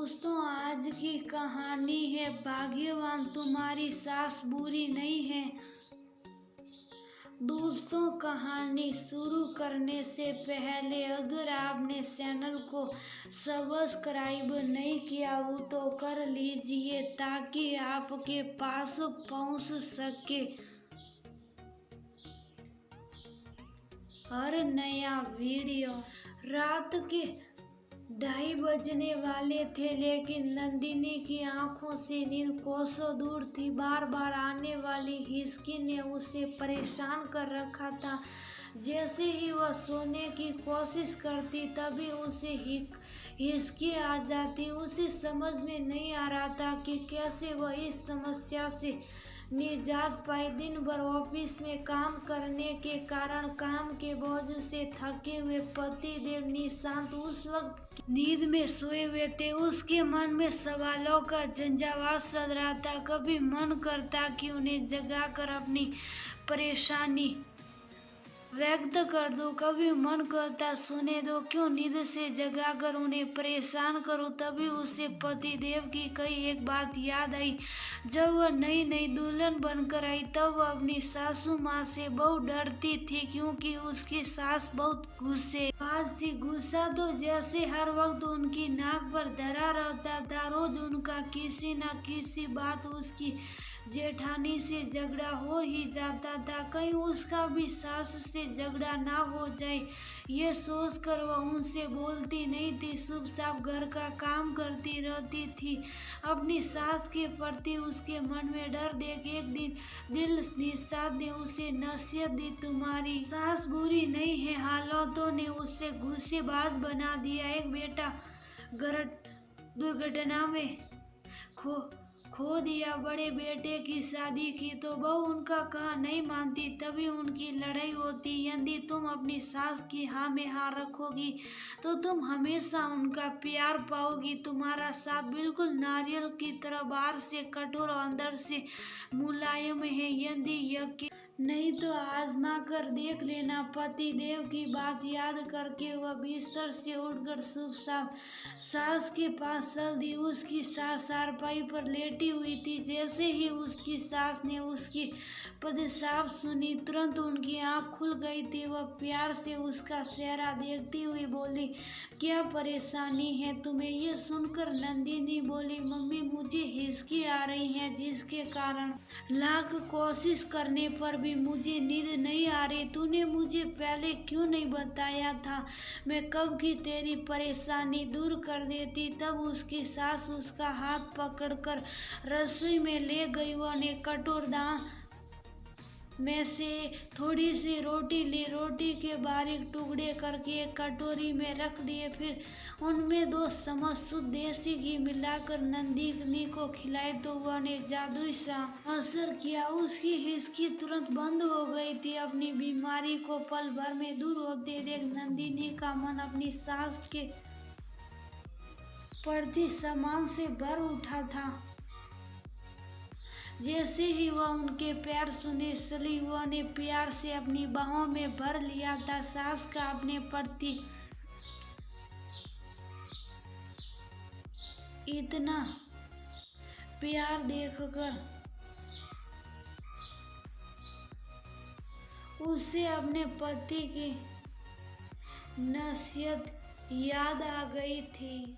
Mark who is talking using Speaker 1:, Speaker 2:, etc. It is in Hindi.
Speaker 1: दोस्तों, आज की कहानी है भाग्यवान तुम्हारी सास बुरी नहीं है। दोस्तों, कहानी शुरू करने से पहले अगर आपने चैनल को सब्सक्राइब नहीं किया हो तो कर लीजिए ताकि आपके पास पहुंच सके हर नया वीडियो। रात के 2:30 बजने वाले थे, लेकिन नंदिनी की आंखों से नींद कोसों दूर थी। बार बार आने वाली हिचकी ने उसे परेशान कर रखा था। जैसे ही वह सोने की कोशिश करती तभी उसे हिचकी आ जाती। उसे समझ में नहीं आ रहा था कि कैसे वह इस समस्या से निजात पाए। दिन भर ऑफिस में काम करने के कारण काम के बोझ से थके हुए पति देव निशांत उस वक्त नींद में सोए हुए थे। उसके मन में सवालों का झंझावात चल रहा था। कभी मन करता कि उन्हें जगाकर अपनी परेशानी व्यक्त कर दो, कभी मन करता सुने दो, क्यों नींद से जगाकर उन्हें परेशान करूं। तभी उसे पति देव की कई एक बात याद आई। जब वह नई नई दुल्हन बनकर आई तब वह अपनी सासू माँ से बहुत डरती थी, क्योंकि उसकी सास बहुत गुस्सेबाज थी। गुस्सा तो जैसे हर वक्त उनकी नाक पर धरा रहता था। रोज उनका किसी न किसी बात उसकी जेठानी से झगड़ा हो ही जाता था। कहीं उसका भी सास से झगड़ा ना हो जाए, ये सोचकर वह उनसे बोलती नहीं थी, चुपचाप घर का काम करती रहती थी। अपनी सास के प्रति उसके मन में डर देख एक दिन दिल निशांत ने उसे नसीहत दी, तुम्हारी सास बुरी नहीं है, हालातों ने उसे गुस्सेबाज बना दिया। एक बेटा दुर्घटना में खो दिया। बड़े बेटे की शादी की तो बहू उनका कहा नहीं मानती, तभी उनकी लड़ाई होती। यदि तुम अपनी सास की हाँ में हाँ रखोगी तो तुम हमेशा उनका प्यार पाओगी। तुम्हारा साथ बिल्कुल नारियल की तरह बाहर से कठोर और अंदर से मुलायम है, यदि यकीन नहीं तो आजमा कर देख लेना। पति देव की बात याद करके वह बिस्तर से उठकर चुपचाप सास के पास चल दी। उसकी सास चारपाई पर लेटी हुई थी। जैसे ही उसकी सास ने उसकी पदसाफ सुनी तुरंत उनकी आंख खुल गई थी। वह प्यार से उसका चेहरा देखती हुई बोली, क्या परेशानी है तुम्हें? ये सुनकर नंदिनी बोली, मम्मी मुझे हिचकी आ रही है, जिसके कारण लाख कोशिश करने पर भी मुझे नींद नहीं आ रही। तूने मुझे पहले क्यों नहीं बताया था? मैं कब की तेरी परेशानी दूर कर देती। तब उसकी सास उसका हाथ पकड़कर रसोई में ले गई। वह ने कटोर में से थोड़ी सी रोटी ली, रोटी के बारीक टुकड़े करके एक कटोरी में रख दिए, फिर उनमें 2 चम्मच शुद्ध देसी घी मिलाकर नंदिनी को खिलाए तो वह ने जादुई सा असर किया। उसकी हिचकी तुरंत बंद हो गई थी। अपनी बीमारी को पल भर में दूर होते देख नंदिनी का मन अपनी सास के प्रति सम्मान से भर उठा था। जैसे ही वह उनके प्यार सुने चली, वह ने प्यार से अपनी बाहों में भर लिया था। सास का अपने प्रति इतना प्यार देखकर उसे अपने पति की नसीहत याद आ गई थी।